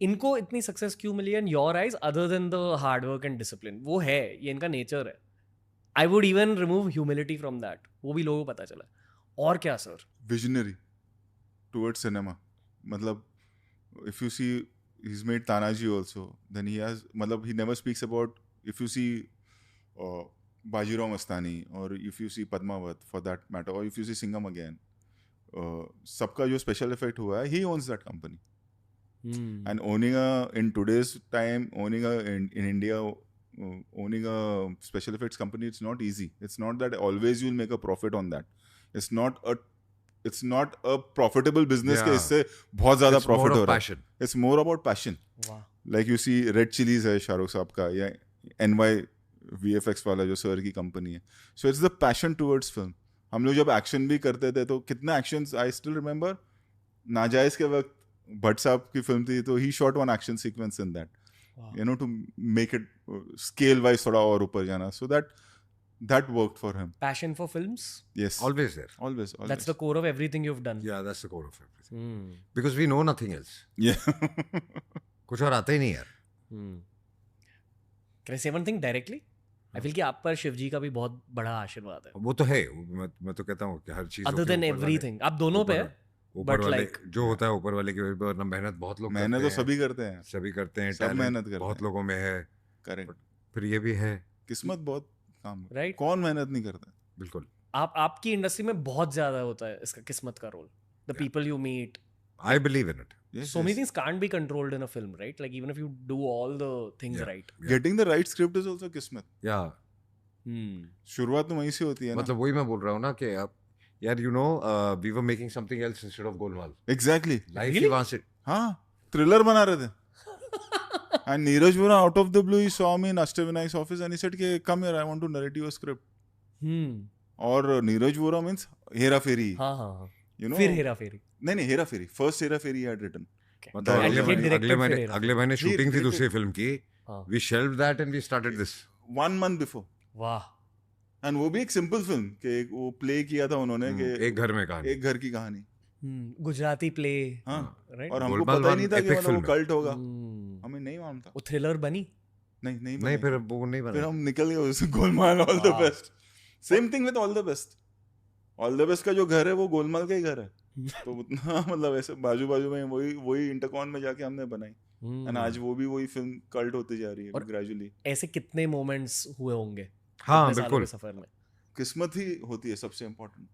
इनको इतनी सक्सेस क्यों मिली in your eyes other than the hard work and discipline? वो है, ये इनका नेचर है. I would even remove humility from that. वो भी लोगों को पता चला. और क्या सर? Visionary towards cinema. मतलब if you see, he's made Tanaji also. Then he has, मतलब he never speaks about, if you see Bajirao Mastani, or if you see Padmavat for that matter, or if you see Singham again, सबका जो special effect हुआ है, he owns that company. And owning in today's time, owning in India, owning a special effects company, it's not easy. It's not that always you'll make a profit on that. It's not a profitable business के इससे बहुत ज़्यादा profit हो रहा है. It's more about passion. Like you see Red Chillies है शाहरुख साहब का, या NY VFX वाला जो सर की कंपनी है. So it's the passion towards film. हम लोग जब एक्शन भी करते थे तो कितना एक्शंस, I still remember नाजायज़ के वक्त भट्ट साहब की फिल्म थी तो he shot one action sequence in that. You know, to make it scale wise थोड़ा और ऊपर जाना. So that worked for him. Passion for films? Yes. Always there. Always. That's the core of everything you've done. Yeah, that's the core of everything. Because we know nothing else. Yeah. कुछ और आता ही नहीं यार. Can I say one thing directly? I feel कि आप पर शिव जी का भी बहुत बड़ा आशीर्वाद है. वो तो है. मैं तो कहता हूँ कि हर चीज. Other than everything. आप दोनों पे है. ऊपर वाले जो होता है, ऊपर वाले की वजह मेहनत बहुत लोग मेहनत तो सभी करते हैं. सब मेहनत करते हैं. बहुत लोगों में है. करेक्ट. फिर ये भी है. किस्मत बहुत काम. राइट. कौन मेहनत नहीं करता? बिल्कुल. आपकी इंडस्ट्री में बहुत ज्यादा होता है इसका किस्मत का role. The people you meet. I believe in it. Yes, so many things can't be controlled in a film, right? Like even if you do all the things right. Getting the right script is also किस्मत. Yeah. शुरुआत तो वहीं से होती है ना. मतलब वही मैं बोल रहा हूँ ना कि आप यार you know we were making something else instead of Golmaal. Exactly. Life ही वहाँ से. हाँ, thriller बना रहे थे. And Neeraj Vora, out of the blue, he saw me in Ashtavinay's office and he said, "Come here, I want to narrate your script." और Neeraj Vora means Hera फेरी. हाँ. You know. फिर हेरा फेरी. नहीं हेरा फेरी. First Hera Pheri he had written. मतलब अगले महीने shooting थी दूसरी film की. We shelved that and we started this 1 month before. वाह. And वो भी एक सिंपल फिल्म के वो प्ले किया था उन्होंने कि एक घर में कहानी. एक घर की कहानी. गुजराती प्ले. हाँ. राइट. और हमको पता ही नहीं था कि मतलब वो कल्ट होगा. हमें नहीं मालूम था. वो थ्रिलर बनी? नहीं फिर वो नहीं बना. फिर हम निकल गए उससे. Golmaal all the best. Same thing with all the best. All the best का जो घर है वो गोलमाल का ही घर है. तो उतना मतलब ऐसे बाजू में वही इंटरकॉन में जाके हमने बनाई. एंड आज वो भी वही फिल्म कल्ट होती जा रही है ग्रेजुअली. ऐसे कितने मोमेंट्स हुए होंगे? हाँ बिल्कुल. सफर में किस्मत ही होती है सबसे इम्पोर्टेंट.